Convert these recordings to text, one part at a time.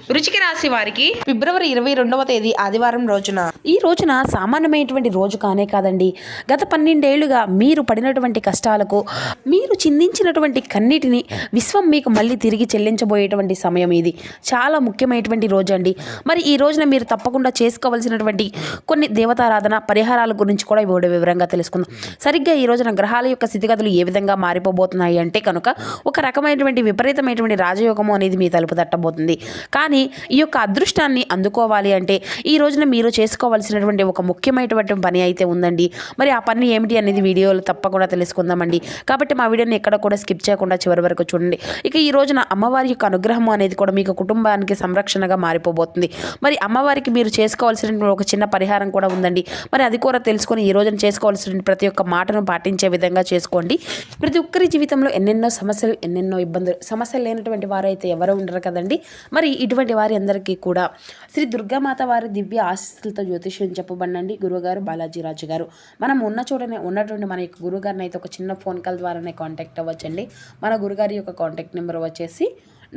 వృశ్చిక రాశి వారికి ఫిబ్రవరి 22వ తేదీ ఆదివారం రోజున ఈ రోజున సామాన్యమైనటువంటి రోజు కానే కాదండి. గత 12 ఏళ్లుగా మీరు పడినటువంటి కష్టాలకు మీరు చిందించినటువంటి కన్నిటిని విశ్వం మీకు మళ్ళీ తిరిగి చెల్లించబోయేటువంటి సమయం ఇది. చాలా ముఖ్యమైనటువంటి రోజు అండి. మరి ఈ రోజున మీరు తప్పకుండా చేసుకోవాల్సినటువంటి కొన్ని దేవతారాధన పరిహారాల గురించి కూడా వివరంగా తెలుసుకుందాం. సరిగ్గా ఈ రోజున గ్రహాల యొక్క స్థితిగతులు ఏ విధంగా మారిపోబోతున్నాయి అంటే కనుక ఒక రకమైనటువంటి విపరీతమైనటువంటి రాజయోగము అనేది మీ తలుపు తట్టబోతుంది. కానీ ఈ యొక్క అదృష్టాన్ని అందుకోవాలి అంటే ఈ రోజున మీరు చేసుకోవాల్సినటువంటి ఒక ముఖ్యమైనటువంటి పని అయితే ఉందండి. మరి ఆ పని ఏమిటి అనేది వీడియోలో తప్పకుండా తెలుసుకుందామండి. కాబట్టి మా వీడియోని ఎక్కడ కూడా స్కిప్ చేయకుండా చివరి వరకు చూడండి. ఇక ఈ రోజున అమ్మవారి యొక్క అనుగ్రహం అనేది కూడా మీకు కుటుంబానికి సంరక్షణగా మారిపోబోతుంది. మరి అమ్మవారికి మీరు చేసుకోవాల్సినటువంటి ఒక చిన్న పరిహారం కూడా ఉందండి. మరి అది కూడా తెలుసుకొని ఈ రోజున చేసుకోవాల్సిన ప్రతి ఒక్క మాటను పాటించే విధంగా చేసుకోండి. ప్రతి ఒక్కరి జీవితంలో ఎన్నెన్నో సమస్యలు, ఎన్నెన్నో ఇబ్బందులు, సమస్యలు లేనటువంటి వారైతే ఎవరు ఉండరు కదండి. మరి ఇటువంటి వారి అందరికీ కూడా శ్రీ దుర్గామాత వారి దివ్య ఆశీస్సులతో జ్యోతిష్యం చెప్పబడినండి గురువుగారు బాలాజీరాజు గారు. మనం ఉన్న చోటనే ఉన్నటువంటి మన యొక్క గురువుగారిని అయితే ఒక చిన్న ఫోన్ కాల్ ద్వారానే కాంటాక్ట్ అవ్వచ్చండి. మన గురుగారి యొక్క కాంటాక్ట్ నెంబర్ వచ్చేసి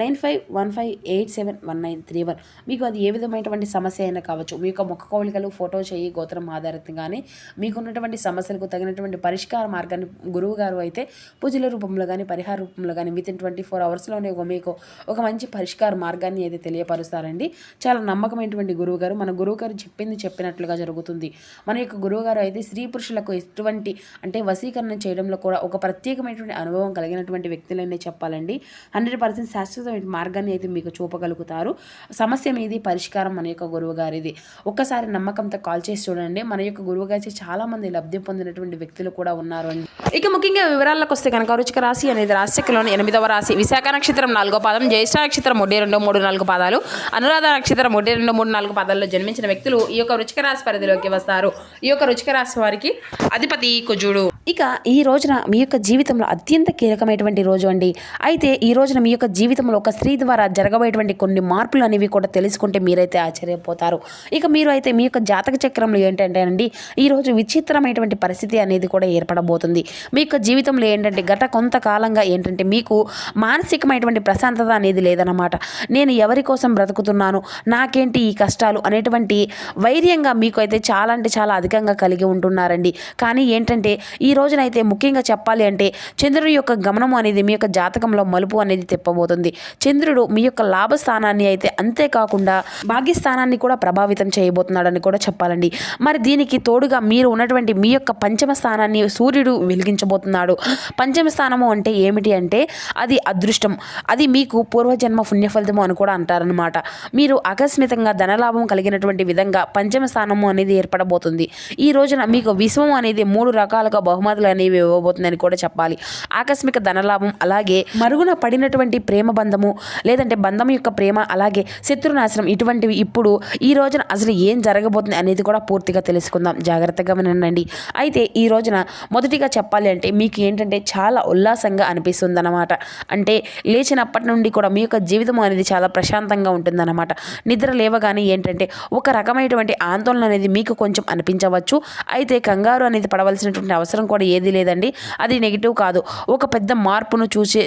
9515871931. మీకు అది ఏ విధమైనటువంటి సమస్య అయినా కావచ్చు. మీ యొక్క ముఖ కవళికలు, ఫోటో చేయి, గోత్రం ఆధారితంగానే మీకున్నటువంటి సమస్యలకు తగినటువంటి పరిష్కార మార్గాన్ని గురువు గారు అయితే పూజల రూపంలో కానీ పరిహార రూపంలో కానీ విత్ ఇన్ 24 అవర్స్లోనే మీకు ఒక మంచి పరిష్కార మార్గాన్ని అయితే తెలియపరుస్తారండి. చాలా నమ్మకమైనటువంటి గురువు గారు. మన గురువు గారు చెప్పింది చెప్పినట్లుగా జరుగుతుంది. మన యొక్క గురువు గారు అయితే స్త్రీ పురుషులకు ఎటువంటి అంటే వశీకరణ చేయడంలో కూడా ఒక ప్రత్యేకమైనటువంటి అనుభవం కలిగినటువంటి వ్యక్తులనే చెప్పాలండి. 100% శాస్త్ర మార్గాన్ని అయితే మీకు చూపగలుగుతారు. సమస్య మీది పరిష్కారం మన యొక్క గురువు గారిది. ఒక్కసారి నమ్మకంతో కాల్ చేసి చూడండి. మన యొక్క గురువు గారి చాలా మంది లబ్ధి పొందినటువంటి వ్యక్తులు కూడా ఉన్నారు అండి. ఇక ముఖ్యంగా వివరాలకు వస్తే కనుక వృశ్చిక రాశి అనేది రాశిలోని 8వ రాశి. విశాఖ నక్షత్రం 4వ పాదం, జ్యేష్ఠ నక్షత్రం 1, 2, 3, 4 పాదాలు, అనురాధ నక్షత్రం 1, 2, 3, 4 పాదాల్లో జన్మించిన వ్యక్తులు ఈ యొక్క వృశ్చిక రాశి పరిధిలోకి వస్తారు. ఈ యొక్క వృశ్చిక రాశి వారికి అధిపతి కుజుడు. ఇక ఈ రోజున మీ యొక్క జీవితంలో అత్యంత కీలకమైనటువంటి రోజు అండి. అయితే ఈ రోజున మీ యొక్క జీవితంలో ఒక స్త్రీ ద్వారా జరగబోయేటువంటి కొన్ని మార్పులు అనేవి కూడా తెలుసుకుంటే మీరైతే ఆశ్చర్యపోతారు. ఇక మీరు అయితే మీ యొక్క జాతక చక్రంలో ఏంటంటే అండి ఈరోజు విచిత్రమైనటువంటి పరిస్థితి అనేది కూడా ఏర్పడబోతుంది. మీ యొక్క జీవితంలో ఏంటంటే గత కొంతకాలంగా ఏంటంటే మీకు మానసికమైనటువంటి ప్రశాంతత అనేది లేదన్నమాట. నేను ఎవరి కోసం బ్రతుకుతున్నాను, నాకేంటి ఈ కష్టాలు అనేటువంటి వైర్యంగా మీకు అయితే చాలా అంటే చాలా అధికంగా కలిగి ఉంటున్నారండి. కానీ ఏంటంటే ఈ రోజునైతే ముఖ్యంగా చెప్పాలి అంటే చంద్రుడి యొక్క గమనం అనేది మీ యొక్క జాతకంలో మలుపు అనేది తిప్పబోతుంది. చంద్రుడు మీ యొక్క లాభస్థానాన్ని అయితే అంతేకాకుండా భాగ్యస్థానాన్ని కూడా ప్రభావితం చేయబోతున్నాడని కూడా చెప్పాలండి. మరి దీనికి తోడుగా మీరు ఉన్నటువంటి మీ యొక్క పంచమ స్థానాన్ని సూర్యుడు వెలిగించబోతున్నాడు. పంచమ స్థానము అంటే ఏమిటి అంటే అది అదృష్టం, అది మీకు పూర్వజన్మ పుణ్యఫలితము అని కూడా అంటారనమాట. మీరు ఆకస్మికంగా ధనలాభం కలిగినటువంటి విధంగా పంచమ స్థానము అనేది ఏర్పడబోతుంది. ఈ రోజున మీకు విశ్వం అనేది 3 రకాలుగా బహుమతులు అనేవి ఇవ్వబోతుందని కూడా చెప్పాలి. ఆకస్మిక ధనలాభం, అలాగే మరుగున పడినటువంటి ప్రేమ బంధము, లేదంటే బంధం యొక్క ప్రేమ, అలాగే శత్రునాశనం, ఇటువంటివి ఇప్పుడు ఈ రోజున అసలు ఏం జరగబోతుంది అనేది కూడా పూర్తిగా తెలుసుకుందాం. జాగ్రత్తగా వినండి. అయితే ఈ రోజున మొదటిగా చెప్పాలి అంటే మీకు ఏంటంటే చాలా ఉల్లాసంగా అనిపిస్తుంది అన్నమాట. అంటే లేచినప్పటి నుండి కూడా మీ యొక్క జీవితం అనేది చాలా ప్రశాంతంగా ఉంటుందన్నమాట. నిద్ర లేవగానే ఏంటంటే ఒక రకమైనటువంటి ఆందోళన అనేది మీకు కొంచెం అనిపించవచ్చు. అయితే కంగారు అనేది పడవలసినటువంటి అవసరం కూడా ఏది లేదండి. అది నెగిటివ్ కాదు. ఒక పెద్ద మార్పును చూసి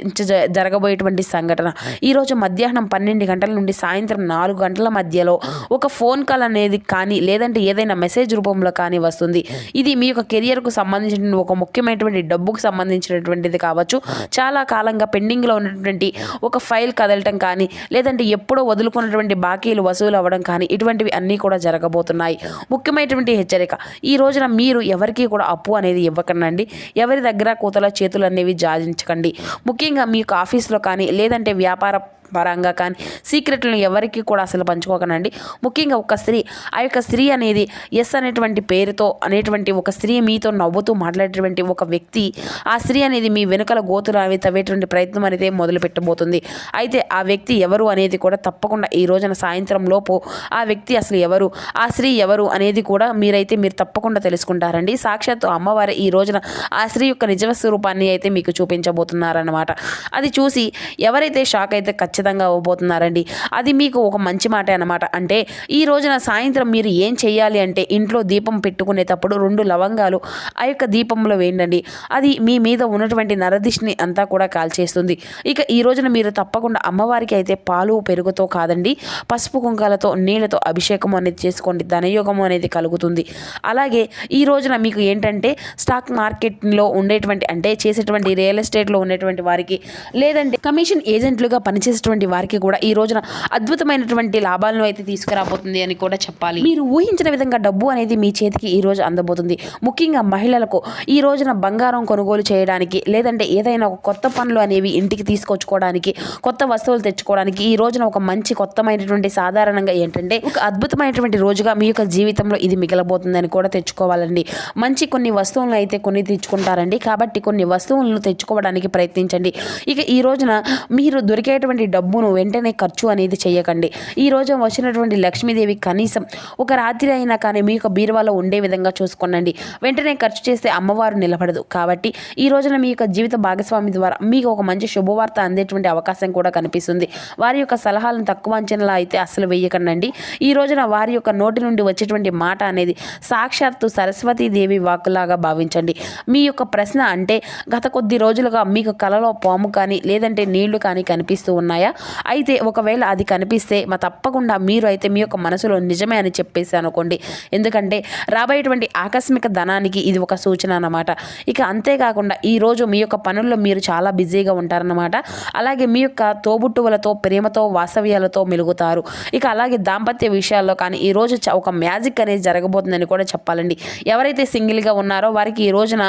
జరగబోయేటువంటి సంఘటన. ఈరోజు మధ్యాహ్నం 12 గంటల నుండి సాయంత్రం 4 గంటల మధ్యలో ఒక ఫోన్ కాల్ అనేది కానీ లేదంటే ఏదైనా మెసేజ్ రూపంలో కానీ వస్తుంది. ఇది మీ యొక్క కెరియర్కు సంబంధించిన ఒక ముఖ్యమైనటువంటి డబ్బుకు సంబంధించినటువంటిది కావచ్చు. చాలా కాలంగా పెండింగ్లో ఉన్నటువంటి ఒక ఫైల్ కదలటం కానీ లేదంటే ఎప్పుడో వదులుకున్నటువంటి బాకీలు వసూలు అవ్వడం కానీ ఇటువంటివి అన్నీ కూడా జరగబోతున్నాయి. ముఖ్యమైనటువంటి హెచ్చరిక, ఈ రోజున మీరు ఎవరికి కూడా అప్పు అనేది ఇవ్వకండి. ఎవరి దగ్గర కూతల చేతులు అనేవి జాజించకండి. ముఖ్యంగా మీ యొక్క ఆఫీస్లో కానీ లేదంటే వ్యాపార పరంగా కానీ సీక్రెట్లను ఎవరికి కూడా అసలు పంచుకోకనండి. ముఖ్యంగా ఒక స్త్రీ, ఆ యొక్క స్త్రీ అనేది ఎస్ అనేటువంటి పేరుతో అనేటువంటి ఒక స్త్రీ మీతో నవ్వుతూ మాట్లాడేటువంటి ఒక వ్యక్తి, ఆ స్త్రీ అనేది మీ వెనుకల గోతులు అవి తవ్వేటువంటి ప్రయత్నం అనేది మొదలు పెట్టబోతుంది. అయితే ఆ వ్యక్తి ఎవరు అనేది కూడా తప్పకుండా ఈ రోజున సాయంత్రం లోపు ఆ వ్యక్తి అసలు ఎవరు, ఆ స్త్రీ ఎవరు అనేది కూడా మీరు తప్పకుండా తెలుసుకుంటారండి. సాక్షాత్తు అమ్మవారి ఈ రోజున ఆ స్త్రీ యొక్క నిజ స్వరూపాన్ని అయితే మీకు చూపించబోతున్నారన్నమాట. అది చూసి ఎవరైతే షాక్ అయితే ఖచ్చితంగా అవ్వబోతున్నారండి. అది మీకు ఒక మంచి మాటే అన్నమాట. అంటే ఈ రోజున సాయంత్రం మీరు ఏం చేయాలి అంటే ఇంట్లో దీపం పెట్టుకునేటప్పుడు 2 లవంగాలు ఆ యొక్క దీపంలో వేయండి. అది మీ మీద ఉన్నటువంటి నరదిష్టిని అంతా కూడా కాల్చేస్తుంది. ఇక ఈ రోజున మీరు తప్పకుండా అమ్మవారికి అయితే పాలు పెరుగుతో కాదండి, పసుపు కుంకాలతో నీళ్ళతో అభిషేకం అనేది చేసుకోండి. ధనయోగం అనేది కలుగుతుంది. అలాగే ఈ రోజున మీకు ఏంటంటే స్టాక్ మార్కెట్లో ఉండేటువంటి అంటే చేసేటువంటి రియల్ ఎస్టేట్లో ఉండేటువంటి వారికి లేదంటే కమిషన్ ఏజెంట్లుగా పనిచేసేటువంటి వారికి కూడా ఈ రోజున అద్భుతమైనటువంటి లాభాలను అయితే తీసుకురాబోతుంది అని కూడా చెప్పాలి. మీరు ఊహించిన విధంగా డబ్బు అనేది మీ చేతికి ఈ రోజు అందబోతుంది. ముఖ్యంగా మహిళలకు ఈ రోజున బంగారం కొనుగోలు చేయడానికి లేదంటే ఏదైనా ఒక కొత్త పనులు అనేవి ఇంటికి తీసుకొచ్చుకోవడానికి, కొత్త వస్తువులు తెచ్చుకోవడానికి ఈ రోజున ఒక మంచి కొత్తమైనటువంటి సాధారణంగా ఏంటంటే ఒక అద్భుతమైనటువంటి రోజుగా మీ యొక్క జీవితంలో ఇది మిగలబోతుందని కూడా తెచ్చుకోవాలండి. మంచి కొన్ని వస్తువులను అయితే కొని తెచ్చుకుంటారండి. కాబట్టి కొన్ని వస్తువులను తెచ్చుకోవడానికి ప్రయత్నించండి. ఇక ఈ రోజున మీరు దొరికేటువంటి డబ్బును వెంటనే ఖర్చు అనేది చేయకండి. ఈ రోజు వచ్చినటువంటి లక్ష్మీదేవి కనీసం ఒక రాత్రి అయినా కానీ మీ యొక్క బీరువాలో ఉండే విధంగా చూసుకోండి. వెంటనే ఖర్చు చేస్తే అమ్మవారు నిలబడదు. కాబట్టి ఈ రోజున మీ యొక్క జీవిత భాగస్వామి ద్వారా మీకు ఒక మంచి శుభవార్త అందేటువంటి అవకాశం కూడా కనిపిస్తుంది. వారి యొక్క సలహాలను తక్కువ అంచనాలు అయితే అస్సలు వేయకండి. ఈ రోజున వారి యొక్క నోటి నుండి వచ్చేటువంటి మాట అనేది సాక్షాత్తు సరస్వతీదేవి వాక్కులాగా భావించండి. మీ యొక్క ప్రశ్న అంటే గత కొద్ది రోజులుగా మీకు కలలో పాము కానీ లేదంటే నీళ్లు కానీ కనిపిస్తూ ఉన్నాయా? అయితే ఒకవేళ అది కనిపిస్తే తప్పకుండా మీరు అయితే మీ యొక్క మనసులో నిజమే అని చెప్పేసి అనుకోండి. ఎందుకంటే రాబోయేటువంటి ఆకస్మిక ధనానికి ఇది ఒక సూచన అన్నమాట. ఇక అంతేకాకుండా ఈరోజు మీ యొక్క పనుల్లో మీరు చాలా బిజీగా ఉంటారన్నమాట. అలాగే మీ యొక్క తోబుట్టువులతో ప్రేమతో వాసవ్యాలతో మెలుగుతారు. ఇక అలాగే దాంపత్య విషయాల్లో కానీ ఈరోజు ఒక మ్యాజిక్ అనేది జరగబోతుందని కూడా చెప్పాలండి. ఎవరైతే సింగిల్గా ఉన్నారో వారికి ఈ రోజున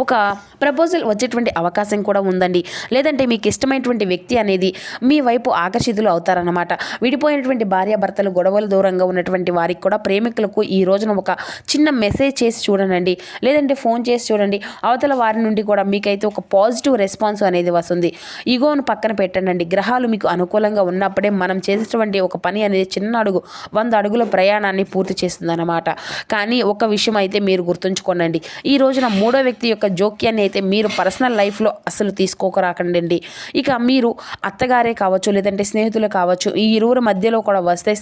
ఒక ప్రపోజల్ వచ్చేటువంటి అవకాశం కూడా ఉందండి. లేదంటే మీకు ఇష్టమైనటువంటి వ్యక్తి అనేది మీ వైపు ఆకర్షితులు అవుతారన్నమాట. విడిపోయినటువంటి భార్యాభర్తలు గొడవలు దూరంగా ఉన్నటువంటి వారికి కూడా ప్రేమికులకు ఈ రోజున ఒక చిన్న మెసేజ్ చేసి చూడండి, లేదంటే ఫోన్ చేసి చూడండి. అవతల వారి నుండి కూడా మీకైతే ఒక పాజిటివ్ రెస్పాన్స్ అనేది వస్తుంది. ఈగోను పక్కన పెట్టండి. గ్రహాలు మీకు అనుకూలంగా ఉన్నప్పుడే మనం చేసేటువంటి ఒక పని అనేది చిన్న అడుగు 100 అడుగుల ప్రయాణాన్ని పూర్తి చేస్తుంది అన్నమాట. కానీ ఒక విషయం అయితే మీరు గుర్తుంచుకోండి, ఈ రోజున మూడో వ్యక్తి యొక్క జోక్యాన్ని అయితే మీరు పర్సనల్ లైఫ్లో అసలు తీసుకోకరాకండి. ఇక మీరు అత్తగారే కావచ్చు లేదంటే స్నేహితులు కావచ్చు, ఈ ఇరువురు మధ్యలో కూడా వస్తే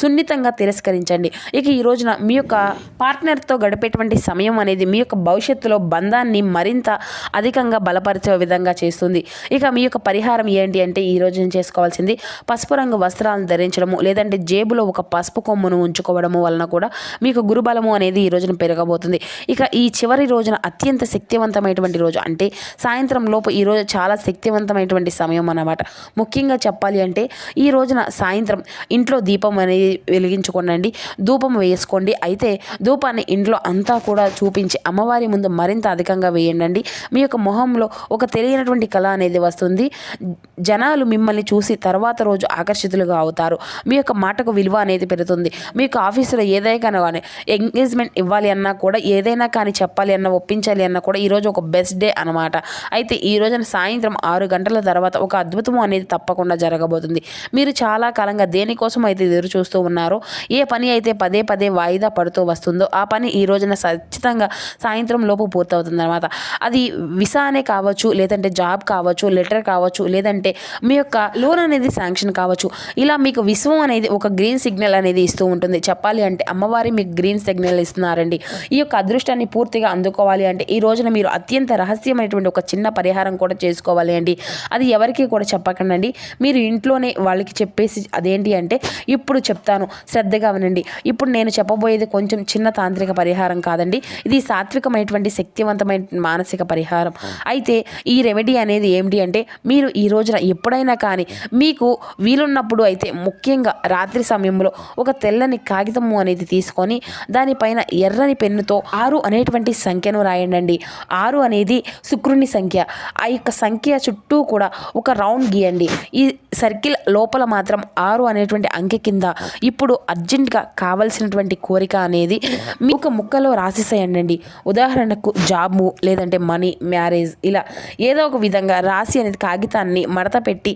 సున్నితంగా తిరస్కరించండి. ఇక ఈ రోజున మీ యొక్క పార్ట్నర్తో గడిపేటువంటి సమయం అనేది మీ యొక్క భవిష్యత్తులో బంధాన్ని మరింత అధికంగా బలపరిచే విధంగా చేస్తుంది. ఇక మీ యొక్క పరిహారం ఏంటి అంటే ఈ రోజు చేసుకోవాల్సింది పసుపు రంగు వస్త్రాలను ధరించడము లేదంటే జేబులో ఒక పసుపు కొమ్మును ఉంచుకోవడము వలన కూడా మీకు గురుబలము అనేది ఈ రోజున పెరగబోతుంది. ఇక ఈ చివరి రోజున అత్యంత శక్తివంతమైనటువంటి రోజు అంటే సాయంత్రం లోపు ఈ రోజు చాలా శక్తివంతమైనటువంటి సమయం అన్నమాట. ముఖ్యంగా చెప్పాలి అంటే ఈ రోజున సాయంత్రం ఇంట్లో దీపం అనేది వెలిగించుకోండి, ధూపం వేసుకోండి. అయితే ధూపాన్ని ఇంట్లో అంతా కూడా చూపించి అమ్మవారి ముందు మరింత అధికంగా వేయండి. మీ యొక్క మొహంలో ఒక తెలియనటువంటి కళ అనేది వస్తుంది. జనాలు మిమ్మల్ని చూసి తర్వాత రోజు ఆకర్షితులుగా అవుతారు. మీ యొక్క మాటకు విలువ అనేది పెరుగుతుంది. మీ యొక్క ఆఫీసులో ఏదైనా కానీ ఎంగేజ్మెంట్ ఇవ్వాలి అన్నా కూడా ఏదైనా కానీ చెప్పాలి అన్నా ఒప్పించాలి అన్నా కూడా ఈరోజు ఒక బెస్ట్ డే అనమాట. అయితే ఈ రోజున సాయంత్రం 6 గంటల తర్వాత ఒక అద్భుతము అనేది తప్పకుండా జరగబోతుంది. మీరు చాలా కాలంగా దేనికోసం అయితే ఎదురు చూస్తూ ఉన్నారో, ఏ పని అయితే పదే పదే వాయిదా పడుతూ వస్తుందో ఆ పని ఈ రోజున ఖచ్చితంగా సాయంత్రం లోపు పూర్తవుతుంది అనమాట. అది విసానే కావచ్చు లేదంటే జాబ్ కావచ్చు, లెటర్ కావచ్చు, లేదంటే మీ యొక్క లోన్ అనేది శాంక్షన్ కావచ్చు. ఇలా మీకు విశ్వం అనేది ఒక గ్రీన్ సిగ్నల్ అనేది ఇస్తూ ఉంటుంది. చెప్పాలి అంటే అమ్మవారి మీకు గ్రీన్ సిగ్నల్ ఇస్తున్నారండి. ఈ యొక్క అదృష్టాన్ని పూర్తిగా అందుకోవాలి అంటే ఈ రోజున మీరు అత్యంత రహస్యమైనటువంటి ఒక చిన్న పరిహారం కూడా చేసుకోవాలి అండి. అది ఎవరికి కూడా చెప్పకండి. మీరు ఇంట్లోనే వాళ్ళకి చెప్పేసి అదేంటి అంటే ఇప్పుడు చెప్తాను శ్రద్ధగా వినండి. ఇప్పుడు నేను చెప్పబోయేది కొంచెం చిన్న తాంత్రిక పరిహారం కాదండి, ఇది సాత్వికమైనటువంటి శక్తివంతమైన మానసిక పరిహారం. అయితే ఈ రెమెడీ అనేది ఏమిటి అంటే మీరు ఈ రోజున ఎప్పుడైనా కానీ మీకు వీలున్నప్పుడు అయితే ముఖ్యంగా రాత్రి సమయంలో ఒక తెల్లని కాగితము అనేది తీసుకొని దానిపైన ఎర్రని పెన్నుతో 6 అనేటువంటి సంఖ్యను రాయండి. 6 అనేది శుక్రుని సంఖ్య. ఆ యొక్క సంఖ్య చుట్టూ కూడా ఒక రౌండ్ గీయండి. ఈ సర్కిల్ లోపల మాత్రం 6 అనేటువంటి అంకె కింద ఇప్పుడు అర్జెంట్గా కావాల్సినటువంటి కోరిక అనేది మీ ఒక ముక్కలో రాసేసేయండి. ఉదాహరణకు జాబు లేదంటే మనీ, మ్యారేజ్, ఇలా ఏదో ఒక విధంగా రాసి అనేది కాగితాన్ని మడత పెట్టి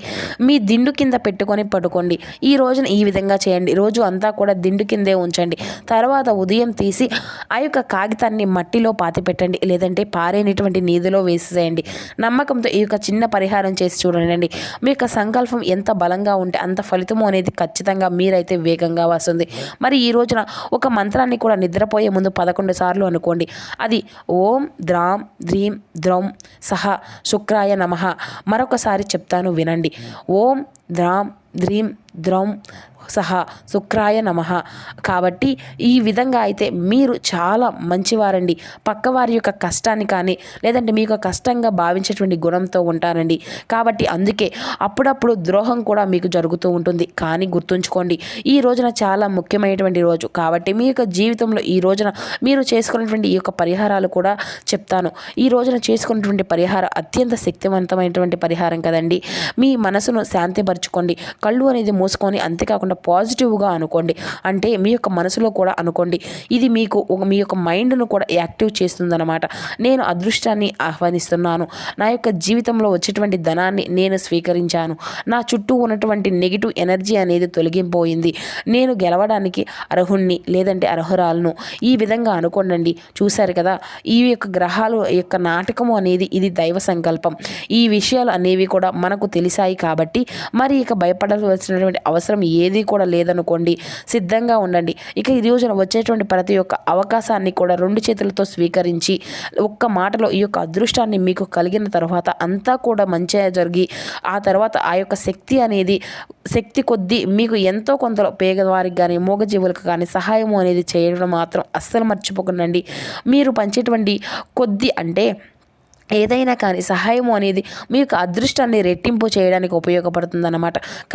మీ దిండు కింద పెట్టుకొని పడుకోండి. ఈ రోజున ఈ విధంగా చేయండి. రోజు అంతా కూడా దిండు కిందే ఉంచండి. తర్వాత ఉదయం తీసి ఆ యొక్క కాగితాన్ని మట్టిలో పాతి పెట్టండి, లేదంటే పారేనటువంటి నీధిలో వేసేసేయండి. నమ్మకంతో ఈ యొక్క చిన్న పరిహారం చేసి చూడండి. మీ యొక్క సంకల్పం ఎంత బలంగా ఉంటే అంత ఫలితము అనేది ఖచ్చితంగా మీరైతే వేగంగా వస్తుంది. మరి ఈ రోజున ఒక మంత్రాన్ని కూడా నిద్రపోయే ముందు 11 సార్లు అనుకోండి. అది ఓం ద్రాం ద్రీం ద్రౌం సహ శుక్రాయ నమః. మరొకసారి చెప్తాను వినండి. ఓం ద్రాం ద్రీం ద్రౌం సహా శుక్రాయ నమః. కాబట్టి ఈ విధంగా అయితే మీరు చాలా మంచివారండి. పక్కవారి యొక్క కష్టాన్ని కానీ లేదంటే మీకు కష్టంగా భావించేటువంటి గుణంతో ఉంటారండి. కాబట్టి అందుకే అప్పుడప్పుడు ద్రోహం కూడా మీకు జరుగుతూ ఉంటుంది. కానీ గుర్తుంచుకోండి, ఈ రోజున చాలా ముఖ్యమైనటువంటి రోజు. కాబట్టి మీ యొక్క జీవితంలో ఈ రోజున మీరు చేసుకున్నటువంటి ఈ యొక్క పరిహారాలు కూడా చెప్తాను. ఈ రోజున చేసుకున్నటువంటి పరిహారం అత్యంత శక్తివంతమైనటువంటి పరిహారం కదండి. మీ మనసును శాంతిపరచుకోండి. కళ్ళు అనేది మూసుకొని అంతేకాకుండా పాజిటివ్గా అనుకోండి. అంటే మీ యొక్క మనసులో కూడా అనుకోండి, ఇది మీకు మీ యొక్క మైండ్ను కూడా యాక్టివ్ చేస్తుందన్నమాట. నేను అదృష్టాన్ని ఆహ్వానిస్తున్నాను. నా యొక్క జీవితంలో వచ్చేటువంటి ధనాన్ని నేను స్వీకరించాను. నా చుట్టూ ఉన్నటువంటి నెగిటివ్ ఎనర్జీ అనేది తొలగిపోయింది. నేను గెలవడానికి అర్హుణ్ణి లేదంటే అర్హురాలను. ఈ విధంగా అనుకోండి. చూశారు కదా, ఈ యొక్క గ్రహాలు యొక్క నాటకము అనేది ఇది దైవ సంకల్పం. ఈ విషయాలు అనేవి కూడా మనకు తెలిసాయి కాబట్టి మరి ఇక భయపడవలసినటువంటి అవసరం ఏది కూడా లేదనుకోండి. సిద్ధంగా ఉండండి. ఇక ఈ రోజున వచ్చేటువంటి ప్రతి ఒక్క అవకాశాన్ని కూడా 2 చేతులతో స్వీకరించి ఒక్క మాటలో ఈ యొక్క అదృష్టాన్ని మీకు కలిగిన తర్వాత అంతా కూడా మంచిగా జరిగి ఆ తర్వాత ఆ యొక్క శక్తి కొద్దీ మీకు ఎంతో కొంత పేదవారికి కానీ మూగజీవులకు కానీ సహాయము అనేది చేయడం మాత్రం అస్సలు మర్చిపోకండి. మీరు పంచేటువంటి కొద్ది అంటే ఏదైనా కానీ సహాయము అనేది మీ యొక్క అదృష్టాన్ని రెట్టింపు చేయడానికి ఉపయోగపడుతుందన్నమాట.